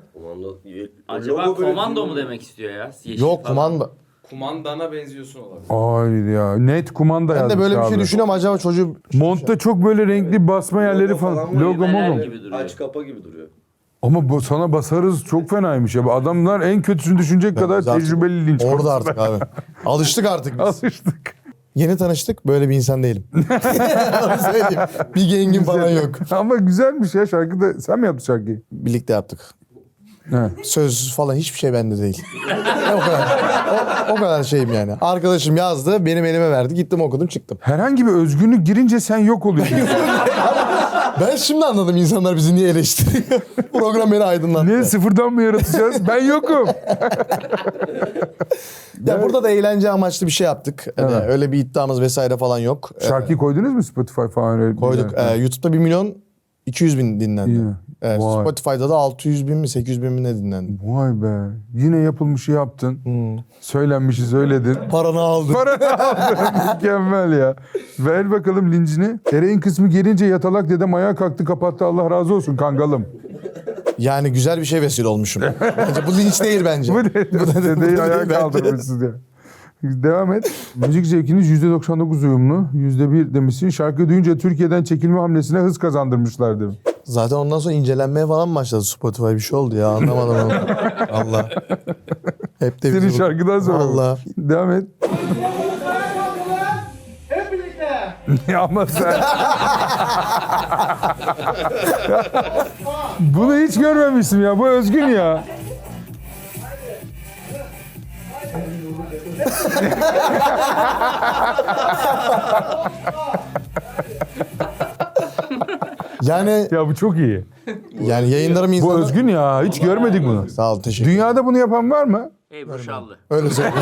Acaba komando mu demek istiyor ya? Yeşil Yok falan. kumanda. Kumandana benziyorsun olabilir. Hayır ya. Net kumanda Ben yazmış de böyle bir şey abi. düşünüyorum acaba çocuğu... Montta çok böyle renkli basma yerleri falan. Logo Neler mogo. gibi duruyor. Aç kapa gibi duruyor. Ama bu sana basarız çok fenaymış ya. Adamlar en kötüsünü düşünecek kadar Biz artık tecrübeli linç Orada konusunda. artık abi. Alıştık artık biz. Alıştık. Yeni tanıştık böyle bir insan değilim. Onu söyleyeyim. Bir gengim falan yok. Ama güzelmiş ya şarkıda. Sen mi yaptın şarkıyı? Birlikte yaptık. He. Söz falan hiçbir şey bende değil. o kadar. O kadar şeyim yani. Arkadaşım yazdı, benim elime verdi. Gittim okudum çıktım. Herhangi bir özgünlük girince sen yok oluyorsun. Ben şimdi anladım insanlar bizi niye eleştiriyor. Program beni aydınlattı. Ne sıfırdan mı yaratacağız? Ben yokum. Ya burada da eğlence amaçlı bir şey yaptık. Hani Evet. öyle bir iddiamız vesaire falan yok. Şarkıyı koydunuz mu Spotify falan öyle? Koyduk. YouTube'da 1.200.000 dinlendi. İyi. Evet, Vay. Spotify'da da 600.000 mi 800.000 mi ne dinlendi. Vay be. Yine yapılmışı yaptın. Söylenmişi söyledin. Paranı aldım. Para aldın. Mükemmel ya. Ver bakalım lincini. Ereğin kısmı gelince yatalak dedem ayağa kalktı kapattı. Allah razı olsun kangalım. Yani güzel bir şey vesile olmuşum. Bence bu linç değil bence. Bu dedeyi bu ayağa değil bence. kaldırmışsın ya. Devam et. Müzik zevkiniz %99 uyumlu. %1 demişsin. Şarkı duyunca Türkiye'den çekilme hamlesine hız kazandırmışlar dedim. Zaten ondan sonra incelenmeye falan başladı Spotify. Bir şey oldu ya, anlamadım onu. Allah. Hep de Senin bizim- şarkıdan sonra. Allah. Devam et. Ya ama sen... Bunu hiç görmemiştim ya. Bu Özgün ya. Yani Ya bu çok iyi. yayınlarım Bu insanlar... Özgün ya. Hiç görmedik bunu. Sağ ol, teşekkür ederim. Dünyada bunu yapan var mı? Ebru Şallı. Öyle söyleyeyim.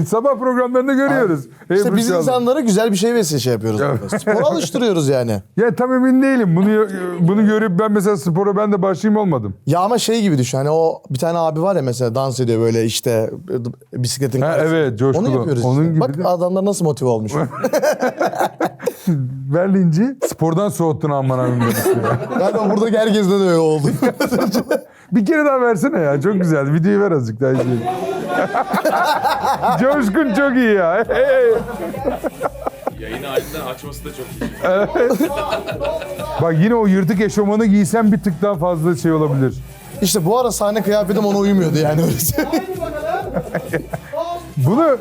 Sabah programlarında görüyoruz. İşte Ebru biz Şallı. insanlara güzel bir şey vesile şey yapıyoruz. burada. Spora alıştırıyoruz yani. Ya tam emin değilim. Bunu görüp ben mesela spora ben de başlayayım olmadım. Ya ama şey gibi düşün. Hani o bir tane abi var ya mesela, dans ediyor böyle işte bisikletin Ha, karşısında. evet, coşkulu. Onu yapıyoruz Onun işte. gibi Bak de- adamlar nasıl motive olmuş. Berlinci spordan soğuttun aman abim demişti. Galiba buradaki herkesten de öyle oldu. Bir kere daha versene ya. Çok güzel. Videoyu ver azıcık daha izleyelim. Coşkun çok iyi ya. Hey. Yayını halinden açması da çok iyi. Bak yine o yırtık eşofmanı giysen bir tık daha fazla şey olabilir. İşte bu ara sahne kıyafetim ona uymuyordu yani, öyle söyleyeyim. Bunu...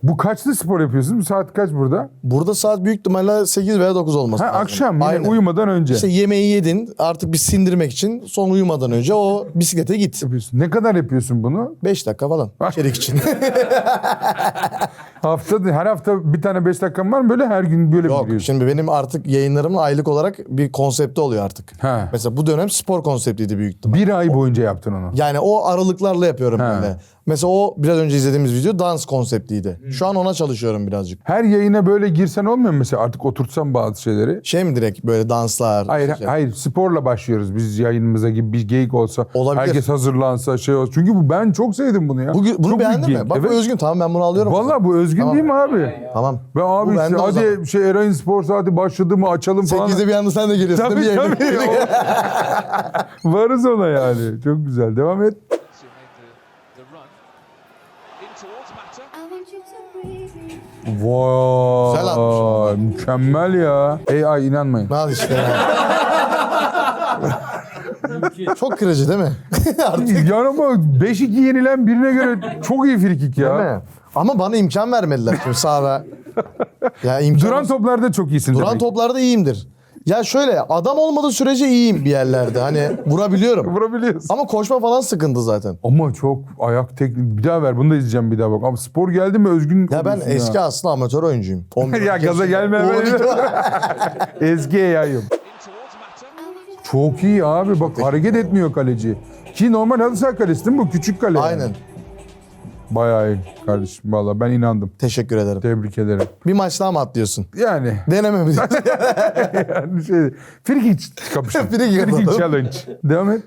Bu kaçlı spor yapıyorsun? Bu saat kaç burada? Burada saat büyük ihtimalle 8 veya 9 olması Ha, lazım. akşam yine Aynen. uyumadan önce. İşte yemeği yedin artık bir sindirmek için son uyumadan önce o bisiklete git. Yapıyorsun. Ne kadar yapıyorsun bunu? 5 dakika falan içerik için. Her hafta bir tane 5 dakikan var mı? Böyle her gün böyle mi Yok, giriyorsun? şimdi benim artık yayınlarımın aylık olarak bir konsepti oluyor artık. Ha. Mesela bu dönem spor konseptiydi büyük ihtimal. Bir ay boyunca yaptın onu. Yani o aralıklarla yapıyorum Ha. böyle. Mesela o biraz önce izlediğimiz video dans konseptiydi. Şu an ona çalışıyorum birazcık. Her yayına böyle girsen olmuyor mu mesela? Artık oturtsan bazı şeyleri. Şey mi direkt böyle danslar? Hayır, şey. hayır sporla başlıyoruz biz yayınımıza gibi bir geyik olsa. Olabilir. Herkes hazırlansa şey olsa. Çünkü ben çok sevdim bunu ya. Bunu çok büyük beğendin mi? geyik. Bak bu Evet. Özgün, tamam ben bunu alıyorum. Vallahi bu Özgün Tamam. değil mi abi? Tamam. Ben abi Bu bende o hadi zaman. şey Eray'ın spor saati başladı mı açalım falan. 8'de bir anda sen de geliyorsun Tabii değil mi? tabii. Varız ona yani. Çok güzel. Devam et. Vay. Güzel atmış. Mükemmel ya. AI inanmayın. Al işte ya. Çok kırıcı değil mi? Artık Yani ama 5-2 yenilen birine göre çok iyi frikik ya. değil mi? Ama bana imkan vermediler şimdi sahada. Ya imkan Duran toplarda çok iyisin Duran demek. toplarda iyiyimdir. Ya şöyle adam olmadığı sürece iyiyim bir yerlerde. Hani vurabiliyorum. Vurabiliyorsun. Ama koşma falan sıkıntı zaten. Ama çok ayak teknik. Bir daha ver. Bunu da izleyeceğim bir daha bak. Ama spor geldi mi Özgün Ya ben oluyorsun eski aslında amatör oyuncuyum. 11 Ya gaza gelme hemen. Eski yayım. Çok iyi abi. Bak hareket etmiyor kaleci. Ki normal halı saha kalesi değil mi bu? Küçük kale. yani. Aynen. Bayağı iyi kardeşim. Vallahi ben inandım. Teşekkür ederim. Tebrik ederim. Bir maç daha mı atlıyorsun? Yani. Deneme mi? Yani şey. Frikik kapışın. Frikik Frikik atalım. challenge. Devam et.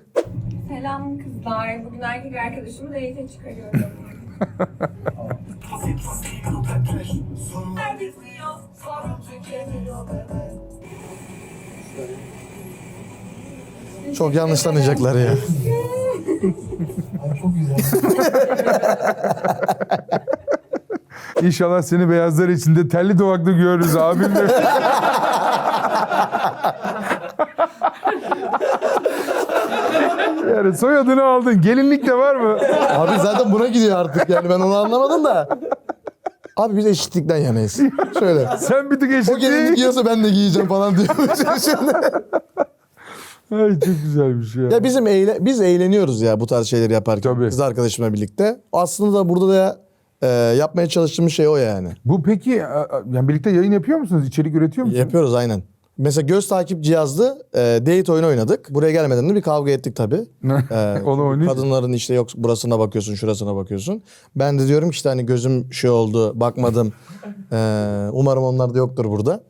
Selam kızlar. Bugün erkek arkadaşımı date çıkarıyorum. Çok yanlış tanıyacaklar ya. İnşallah seni beyazlar içinde telli duvaklı görürüz abimle. Yani soyadını aldın. Gelinlik de var mı? Abi zaten buna gidiyor artık yani, ben onu anlamadım da. Abi biz eşitlikten yanayız. Şöyle. Sen bir tık O eşit gelinlik değil. giyiyorsa ben de giyeceğim falan diyor. Ay çok güzel bir şey. Ya biz eğleniyoruz ya bu tarz şeyleri yaparken. Tabii. Kız arkadaşımla birlikte. Aslında burada da yapmaya çalıştığımız şey o yani. Bu peki yani birlikte yayın yapıyor musunuz? İçerik üretiyor musunuz? Yapıyoruz aynen. Mesela göz takip cihazlı date oyunu oynadık. Buraya gelmeden de bir kavga ettik tabii. Onu oynayınca. Kadınların işte yok burasına bakıyorsun, şurasına bakıyorsun. Ben de diyorum ki işte hani gözüm şey oldu, bakmadım. Umarım onlar da yoktur burada.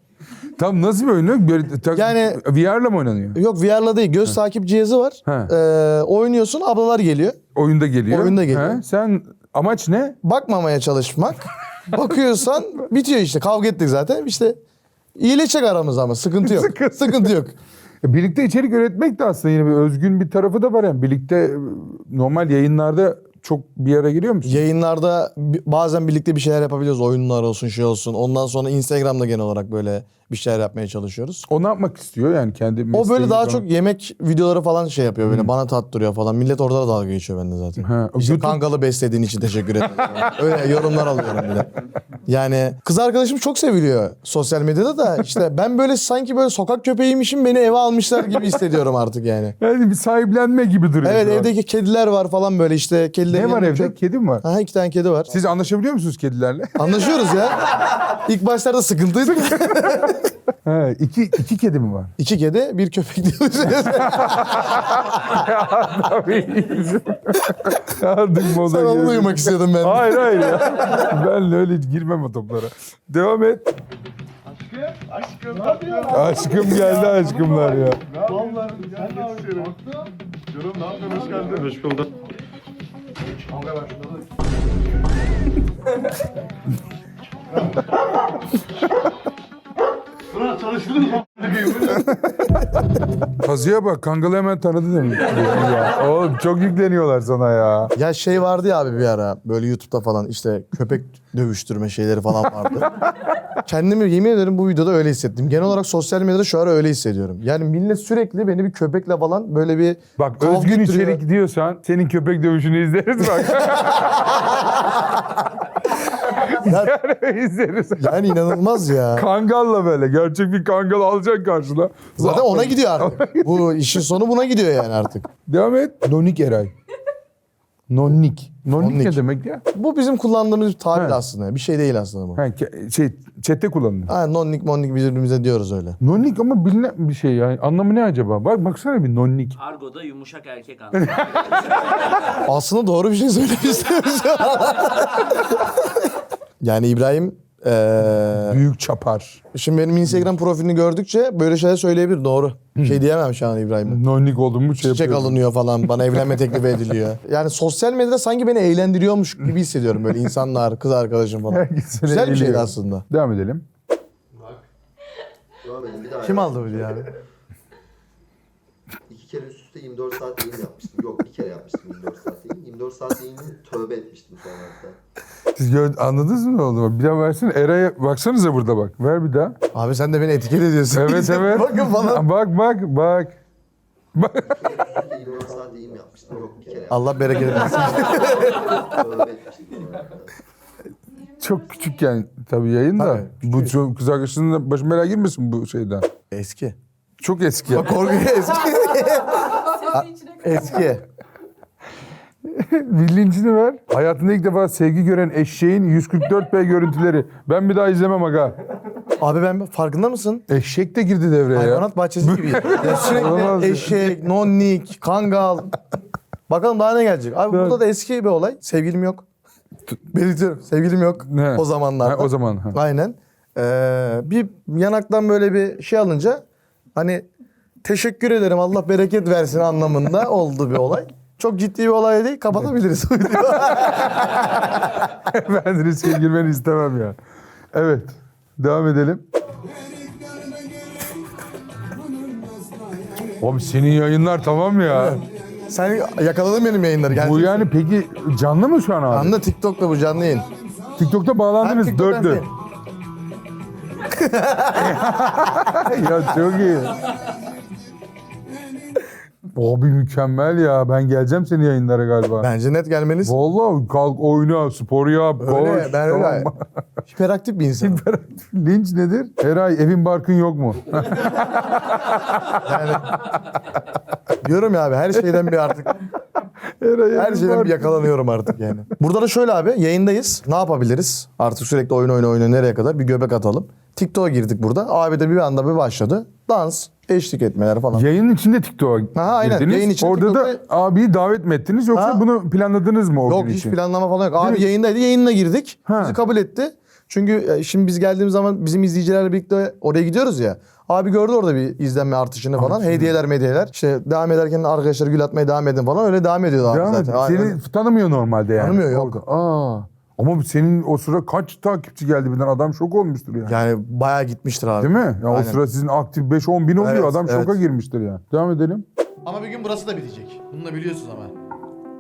Tam nasıl bir oyunu? Yani- VR'la mı oynanıyor? Yok VR'la değil, göz takip cihazı var. Ha. Oynuyorsun, ablalar geliyor. Oyunda geliyor. Oyunda geliyor. Ha? Sen amaç ne? Bakmamaya çalışmak. Bakıyorsan bitiyor işte. Kavga ettik zaten. İşte iyileşecek aramız ama sıkıntı yok. Sıkıntı yok. Birlikte içerik üretmek de aslında yine bir özgün bir tarafı da var yani. Birlikte normal yayınlarda çok bir yere giriyor musun? Yayınlarda bazen birlikte bir şeyler yapabiliyoruz. Oyunlar olsun, şey olsun. Ondan sonra Instagram'da genel olarak böyle bir şeyler yapmaya çalışıyoruz. O ne yapmak istiyor yani kendi O mesleği böyle daha falan? çok yemek videoları falan şey yapıyor böyle. Bana tattırıyor falan. Millet orada da dalga geçiyor bende zaten. Ha, İşte YouTube- kangalı beslediğin için teşekkür ederim. Öyle yorumlar alıyorum bir de. Yani kız arkadaşım çok seviliyor sosyal medyada da işte ben böyle sanki böyle sokak köpeğiymişim, beni eve almışlar gibi hissediyorum artık yani. Yani bir sahiplenme gibi duruyor. Evet, şu an. evdeki kediler var falan böyle işte kedilerin Ne var yanında evde? çok- Kedi mi var? Aha, 2 tane kedi var. Siz anlaşabiliyor musunuz kedilerle? Anlaşıyoruz ya. İlk başlarda sıkıntıydı. Ha, iki kedi mi var? 2 kedi, bir köpek diyoruz. Aldık moda Sen onu girdim. duymak istiyordum ben. Hayır ya. Ben öyle hiç girmem o toplara. Devam et. Aşkım geldi aşkımlar ya. Kazıya bak, Kangalı hemen tanıdı demek. Ya, oğlum çok yükleniyorlar sana ya. Ya şey vardı ya abi bir ara böyle YouTube'da falan işte köpek dövüştürme şeyleri falan vardı. Kendimi yemin ederim bu videoda öyle hissettim. Genel olarak sosyal medyada şu ara öyle hissediyorum. Yani millet sürekli beni bir köpekle falan böyle bir Bak kavga özgün ettiriyor. içerik diyorsan senin köpek dövüşünü izleriz bak. Yani izleriz. Yani inanılmaz ya. Kangalla böyle. Gerçek bir kangal alacaksın karşına. Zaten ona gidiyor artık. Bu işin sonu buna gidiyor yani artık. Devam et. Nonik Eray. Nonnik. Nonnik ne Nonnik. demek ya? Bu bizim kullandığımız bir tabir He. aslında. Bir şey değil aslında bu. Ha, chatte kullanılıyor. Ha, nonnik monnik birbirimize diyoruz öyle. Nonnik ama bilinen bir şey yani. Anlamı ne acaba? Bak baksana bir nonnik. Argo'da yumuşak erkek anlamı. Aslında doğru bir şey söylemiştim. Yani İbrahim Büyük çapar. şimdi benim Instagram profilini gördükçe böyle şeyler söyleyebilir. Doğru. Şey diyemem şu an İbrahim'e. Nonnik oldum mu şey Çiçek yapıyorum. alınıyor falan. Bana evlenme teklifi ediliyor. Yani sosyal medyada sanki beni eğlendiriyormuş gibi hissediyorum böyle insanlar, kız arkadaşım falan. Herkes seni Güzel bir şeydi eğleniyor. aslında. Devam edelim. Devam edin bir daha. Kim aldı bu abi? 2 kere üst üste 24 saat yayın yapmıştım. Yok bir kere yapmıştım 24 saat yayın. 24 saat yayını tövbe etmiştim sonra hatta. Siz anladınız mı ne oldu? Bir daha versene. Eray'a baksanıza burada bak. Ver bir daha. Abi sen de beni etiket ediyorsun. Evet evet. Bakın falan. Bak. Bir kere üst üste 24 saat yayın yapmıştım. Yok bir kere yapmıştım. Allah bereket versin. Tövbe etmiştim sonra hatta. Çok küçükken tabii yayın da. Tabii, Bu çok kız arkadaşının da başım belaya girmesin bu şeyden. Eski. Çok eski. ya. Bak korkuyor eski. Sesin içine Eski. Linkini ver. Hayatında ilk defa sevgi gören eşeğin 144p görüntüleri. Ben bir daha izlemem aga. Abi ben farkında mısın? Eşek de girdi devreye ya. Hayvanat bahçesi gibi. Ya Olamaz sürekli ya. eşek, nonnik, kangal. Bakalım daha ne gelecek. Abi burada da eski bir olay. Sevgilim yok. Belirtiyorum. Sevgilim yok. Ne? O zamanlarda. Ha, o zaman. Ha. Aynen. Bir yanaktan böyle bir şey alınca hani teşekkür ederim Allah bereket versin anlamında oldu bir olay. Çok ciddi bir olay değil. Kapatabiliriz. Ben riske girmeni istemem ya. Evet. Devam edelim. Oğlum senin yayınlar tamam ya. Sen yakaladın benim yayınları. Bu Geleceksin. yani peki canlı mı şu an abi? Anda TikTok'ta bu canlı yayın. TikTok'ta Hem bağlandınız TikTok'tan dörtlü. Ya çok iyi. Abi mükemmel ya. Ben geleceğim senin yayınlara galiba. Bence net gelmeniz. Vallahi kalk oyna, spor yap, Öyle, koş. ben öyle. tamam. Hiperaktif bir insan. Linç nedir? Eray evin barkın yok mu? Diyorum ya abi her şeyden bir artık. Eray Her evin şeyden bir barkın- yakalanıyorum artık yani. Burada da şöyle abi yayındayız. Ne yapabiliriz? Artık sürekli oyun nereye kadar? Bir göbek atalım. TikTok'a girdik burada. Abi de bir anda bir başladı. Dans, eşlik etmeler falan. Yayının içinde TikTok'a Aha, aynen. girdiniz. Yayın içinde Orada da TikTok'ta- abiyi davet mi ettiniz yoksa Ha. bunu planladınız mı o Yok gün hiç için? planlama falan yok. Abi mi? yayındaydı. Yayınına girdik. Ha. Bizi kabul etti. Çünkü şimdi biz geldiğimiz zaman bizim izleyicilerle birlikte oraya gidiyoruz ya. Abi gördü orada bir izlenme artışını falan. Hediyeler medyeler. İşte devam ederken arkadaşlar gül atmaya devam edin falan. Öyle devam ediyordu abi Devam zaten. et. Aynen. Seni tanımıyor normalde yani. Tanımıyor, yok. Orada. Aa. Ama senin o sıra kaç takipçi geldi birden adam şok olmuştur yani. Yani bayağı gitmiştir abi. Değil mi? Ya o Aynen. sıra sizin aktif 5-10 bin oluyor Evet, adam evet. şoka girmiştir yani. Devam edelim. Ama bir gün burası da bitecek. Bunu da biliyorsunuz ama.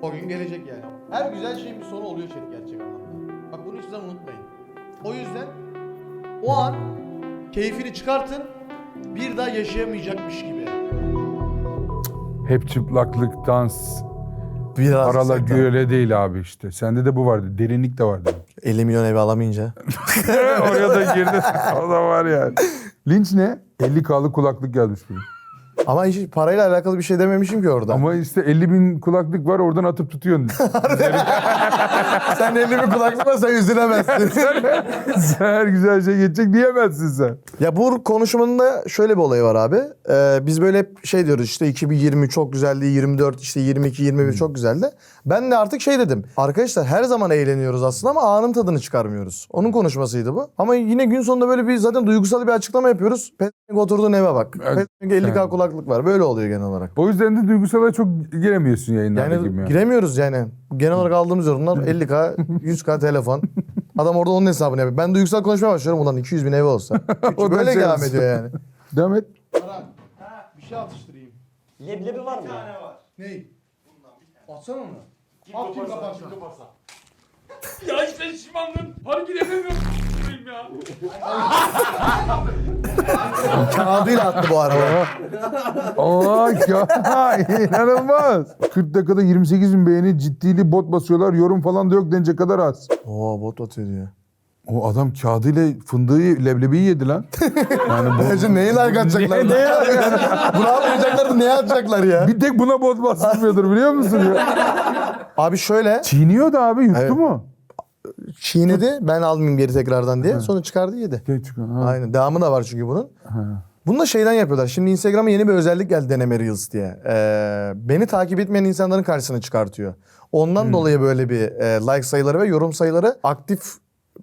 O gün gelecek yani. Her güzel şeyin bir sonu oluyor Çelik gerçek anlamda. Bak bunu hiç zaman unutmayın. O yüzden o an keyfini çıkartın, bir daha yaşayamayacakmış gibi. Hep çıplaklık, dans, Biraz paralar göle değil abi işte. Sende de bu vardı. Derinlik de vardı. 50 milyon ev alamayınca. Oraya da girdi. O da var yani. Linç ne? 50K'lık kulaklık gelmiş biri. Ama hiç parayla alakalı bir şey dememişim ki orada. Ama işte 50.000 kulaklık var oradan atıp tutuyorsun. Sen 50 bin kulaklık var, sen üzülemezsin. Her güzel şey geçecek diyemezsin sen. Ya bu konuşmanın da şöyle bir olayı var abi. Biz böyle hep şey diyoruz işte 2020 çok güzeldi, 24 işte 22, 21 çok güzeldi. Ben de artık şey dedim. Arkadaşlar her zaman eğleniyoruz aslında ama anın tadını çıkarmıyoruz. Onun konuşmasıydı bu. Ama yine gün sonunda böyle bir zaten duygusal bir açıklama yapıyoruz. Pezevenk oturduğun eve bak. Pezevenk 50K kulaklık var. Böyle oluyor genel olarak. O yüzden de duygusala çok giremiyorsun yayınlarda Yani gibi. giremiyoruz yani. Genel olarak aldığımız yorumlar 50K, 100K telefon. Adam orada onun hesabını yapıyor. Ben duygusal konuşmaya başlıyorum. Ulan 200 bin evi olsa. O da Böyle şey devam olsun. ediyor yani. Devam et. Bir şey atıştırayım. Leblebi var mı? Ney? Atsana onu. Atayım kapatsana. Ya işte şişmanlığım. Hareket edemiyorum. Ya. Kağıdıyla attı bu araba. Aa ya inanılmaz. 40 dakikada 28.000 beğeni, ciddili bot basıyorlar. Yorum falan da yok denecek kadar az. Oo bot atıyor diyor. O adam kağıdıyla fındığı, leblebiyi yedi lan. Yani bu... Bence neyi like atacaklar? Neye Bunu atmayacaklar, neye atacaklar ya? Bir tek buna bot bastırmıyordur biliyor musun ya? Abi şöyle. Çiğniyordu abi yuttu Evet. mu? Çiğnedi. Ben almayayım geri tekrardan diye. Sonra çıkardı yedi. Aynen. Devamı da var çünkü bunun. Bunu da şeyden yapıyorlar. Şimdi Instagram'a yeni bir özellik geldi, deneme Reels diye. Beni takip etmeyen insanların karşısına çıkartıyor. Ondan dolayı böyle bir like sayıları ve yorum sayıları aktif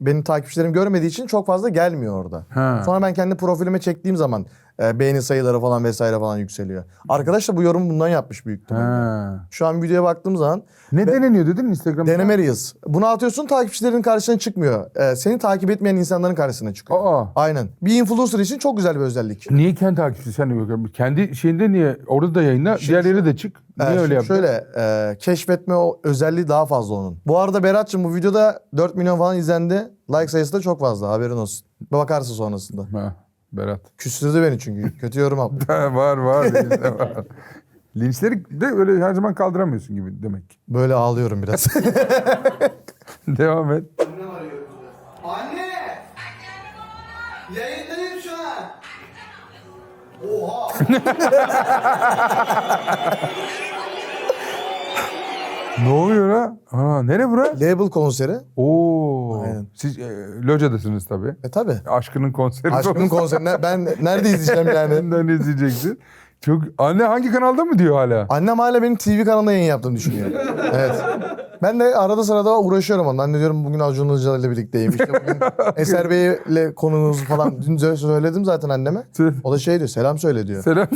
benim takipçilerim görmediği için çok fazla gelmiyor orada. Ha. Sonra ben kendi profilime çektiğim zaman beğeni sayıları falan vesaire falan yükseliyor. Arkadaş da bu yorum bundan yapmış büyük ihtimalle. Ha. Şu an videoya baktığım zaman Ne deneniyor dedin Instagram'da? deneme Reels. Bunu atıyorsun, takipçilerin karşısına çıkmıyor. Seni takip etmeyen insanların karşısına çıkıyor. Aa. Aynen. Bir influencer için çok güzel bir özellik. Niye kendi takipçisi? Sen de yok. Kendi şeyinde niye? Orada da yayınla. Diğer yere de çık. Niye öyle Şimdi yaptın? şöyle keşfetme o özelliği daha fazla onun. Bu arada Berat'cığım bu videoda 4 milyon falan izlendi. Like sayısı da çok fazla, haberin olsun. Bakarsın sonrasında. Ha, Berat. Küstürdü beni çünkü. Kötü yorum yaptı. var. Linçte var. Linçleri de öyle her zaman kaldıramıyorsun gibi demek. Böyle ağlıyorum biraz. Devam et. Anne! Yayındayım şu an. Oha! Ne oluyor ha? Ana, nere bura? Label konseri. Oo. Aynen. Siz locadasınız tabii. Tabi. Aşkının konseri. Aşkın konserine ben nerede izleyeceğim yani? Nereden izleyeceksin? Çok anne hangi kanalda mı diyor hala? Annem hala benim TV kanalında yayın yaptığımı düşünüyor. Evet. Ben de arada sırada uğraşıyorum onunla. Anne diyorum bugün Acun Ilıcalı ile birlikteyim. İşte bugün Eser Bey'le konumuz falan. Dün söyledim zaten anneme. O da şey diyor, selam söyle diyor. Selam.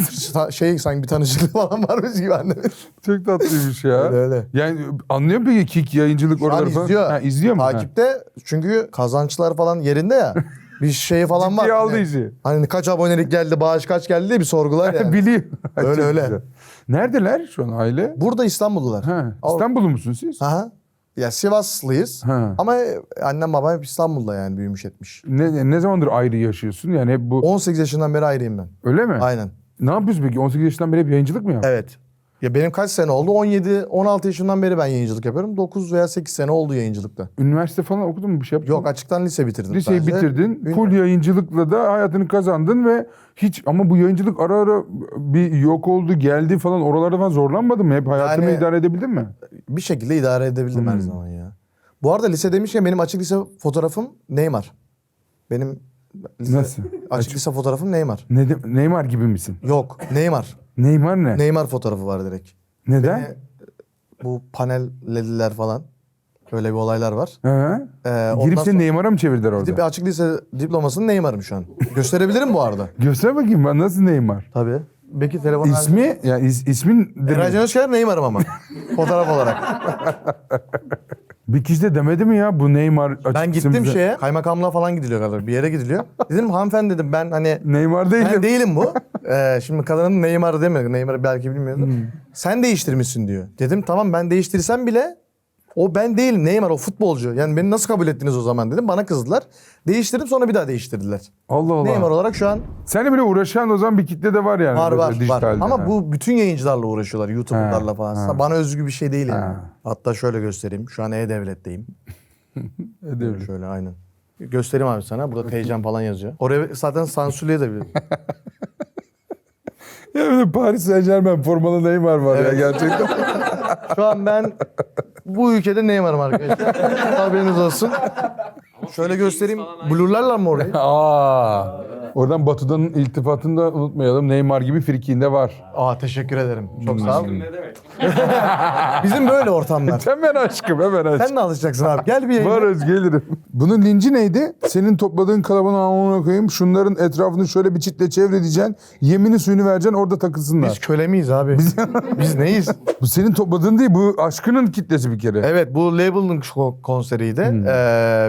Sanki bir tanışıklık falan varmış gibi anneme. Çok tatlıymış ya. Öyle. Yani anlıyor mu peki Kik yayıncılık Şu an oraları falan? izliyor. Ha, izliyor mu? Takipte çünkü kazançlar falan yerinde ya. Bir şey falan var. Ciddiye aldı Hani- işi. Hani kaç abonelik geldi, bağış kaç geldi diye bir sorgular yani. Biliyor. Öyle, Çok öyle. güzel. Neredeler şu an aile? Burada İstanbullular. Ha, İstanbullu musun siz? Aha. Ya Sivaslıyız. Ha. Ama annem babam hep İstanbul'da yani büyümüş etmiş. Ne zamandır ayrı yaşıyorsun? Yani hep bu 18 yaşından beri ayrıyım ben. öyle mi? Aynen. Ne yapıyorsun peki? 18 yaşından beri hep yayıncılık mı yapıyorsun? Evet. Ya benim kaç sene oldu? 16 yaşından beri ben yayıncılık yapıyorum. 9 veya 8 sene oldu yayıncılıkta. Üniversite falan okudun mu? Bir şey yaptın Yok, mı? açıktan lise bitirdim Liseyi sadece. bitirdin. Full yayıncılıkla da hayatını kazandın ve hiç ama bu yayıncılık ara ara bir yok oldu geldi falan oralarda falan zorlanmadın mı? Hep hayatını Yani- idare edebildin mi? Bir şekilde idare edebildim her zaman ya. Bu arada lise demişken benim açık lise fotoğrafım Neymar. Benim Nasıl? açık lise fotoğrafım Neymar. Neymar gibi misin? Yok, Neymar. Neymar ne? Neymar fotoğrafı var direkt. Neden? Bu panellediler falan. Öyle bir olaylar var. Hı. Ondan Girip sonra- seni Neymar'a mı çevirdiler orada? Gidip açık lise diplomasının Neymar'ım şu an. Gösterebilirim bu arada. Göster bakayım ben nasıl Neymar? Tabii. Belki telefon... İsmi yani ismin Eray Can Özkaya Neymar'ım ama. Fotoğraf olarak. bir kişi de demedi mi ya bu Neymar Ben açıkçası gittim bize- şeye. Kaymakamlığa falan gidiliyor galiba. Bir yere gidiliyor. Dedim hanımefendi dedim ben hani... Neymar değil. Ben değilim bu. Şimdi kadının Neymar'ı demiyor. Neymar'ı belki bilmiyordur. Sen değiştirmişsin diyor. Dedim tamam ben değiştirsem bile O ben değilim Neymar, o futbolcu. Yani beni nasıl kabul ettiniz o zaman dedim. Bana kızdılar. Değiştirdim, sonra bir daha değiştirdiler. Allah Allah. Neymar olarak şu an Seninle bile uğraşan o zaman bir kitle de var yani. var böyle var var. dijitalde. Ama Ha. bu bütün yayıncılarla uğraşıyorlar. YouTuber'larla Ha, falan. ha. Bana özgü bir şey değil yani. Ha. Hatta şöyle göstereyim. Şu an E-Devlet'teyim. Edelim. Şöyle aynen. Göstereyim abi sana. Burada Teycan falan yazıyor. Oraya zaten sansürlüye de bir. Ya bir de Paris Saint-Germain formalı Neymar var ya gerçekten. Şu an ben bu ülkede Neymar'ım arkadaşlar. Haberiniz olsun. Şöyle göstereyim. Blurlarla mı orayı? Aa. Oradan Batu'dan iltifatını da unutmayalım. Neymar gibi frikiğinde var. Aa, teşekkür ederim. Çok sağ ol. Ne demek? Bizim böyle ortamlar. Hemen aşkım hemen aşkım. Sen de alışacaksın abi. Gel bir yayına. Varız gelirim. Bunun linci neydi? Senin topladığın kalabalığın amına koyayım. Şunların etrafını şöyle bir çitle çevredeceksin. Yemini suyunu vereceksin orada takılsınlar. Biz köle miyiz abi? Biz neyiz? Bu senin topladığın değil. Bu aşkının kitlesi bir kere. Evet, bu Label'ın konseriydi.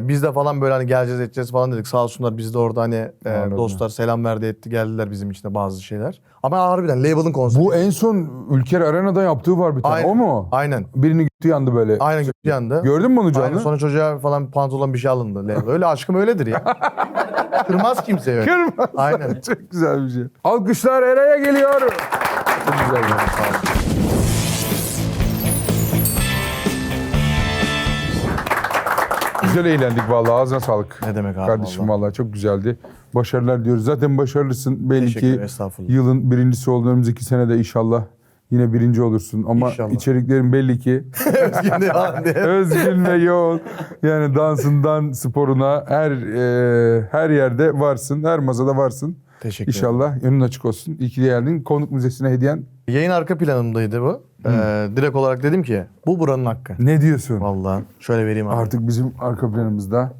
Biz de falan böyle hani geleceğiz edeceğiz falan dedik. Sağ olsunlar, biz de orada hani dostlar selam verdi etti, geldiler bizim için de bazı şeyler. Ama harbiden Label'ın konseri. Bu en son Ülker Arena'da yaptığı var bir tane. Aynen. O mu? Aynen. Birini gitti yandı böyle. Aynen götü yandı. Gördün mü onu canlı? Aynen, sonra çocuğa falan pantolon bir şey alındı. Label. Öyle aşkım öyledir ya. Kırmaz kimse öyle. Kırmaz. Aynen. Çok güzel bir şey. Alkışlar Eray'a geliyor. Çok güzel bir şey. Güzel eğlendik vallahi, ağzına sağlık. Ne demek abi, Kardeşim vallahi çok güzeldi. Başarılar diyoruz. Zaten başarılısın. Belli Teşekkür ki ederim, estağfurullah. yılın birincisi olduğun önümüzdeki sene de inşallah yine birinci olursun. Ama İnşallah. içeriklerin belli ki Özgün falan diye. özgün ve yoğun. Yani dansından sporuna her yerde varsın. Her masada varsın. Teşekkür ederim. İnşallah önün açık olsun. İyi ki de geldin. Konuk müzesine hediyen. Yayın arka planımdaydı bu. Direkt olarak dedim ki bu buranın hakkı. Ne diyorsun? Vallahi şöyle vereyim abi. Artık bizim arka planımızda.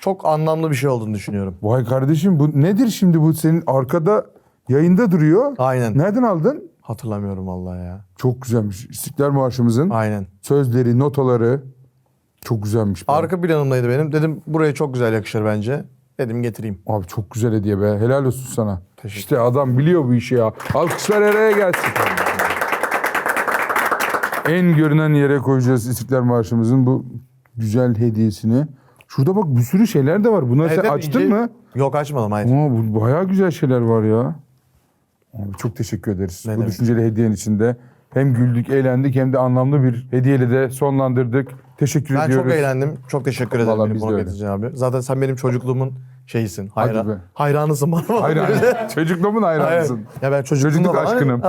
Çok anlamlı bir şey olduğunu düşünüyorum. Vay kardeşim, bu nedir şimdi, bu senin arkada yayında duruyor. Aynen. Nereden aldın? Hatırlamıyorum vallahi ya. Çok güzelmiş. İstiklal Marşımızın Aynen. sözleri, notaları çok güzelmiş. Arka planımdaydı benim. Dedim buraya çok güzel yakışır bence. Dedim getireyim. Abi çok güzel hediye be. Helal olsun sana. Teşekkür İşte adam biliyor bu işi ya. Alkışlar Eray'a gelsin. En görünen yere koyacağız İstiklal Marşımızın bu güzel hediyesini. Şurada bak bir sürü şeyler de var. Bunları sen Evet, açtın ince- mı? Yok, açmadım, hayır. Ama bu bayağı güzel şeyler var ya. Abi çok teşekkür ederiz. Ne bu demek. düşünceli hediyen içinde. Hem güldük, eğlendik hem de anlamlı bir hediyeyle de sonlandırdık. Teşekkür Ben ediyoruz. çok eğlendim. Çok teşekkür ederim Vallahi beni biz de konuk öyle. edeceğin abi. Zaten sen benim çocukluğumun şeyisin. Hadi be. Hayranısın bana. Hayran. Çocukluğumun hayranısın. Ya ben çocukluğumda Çocukluk falan- aşkınım.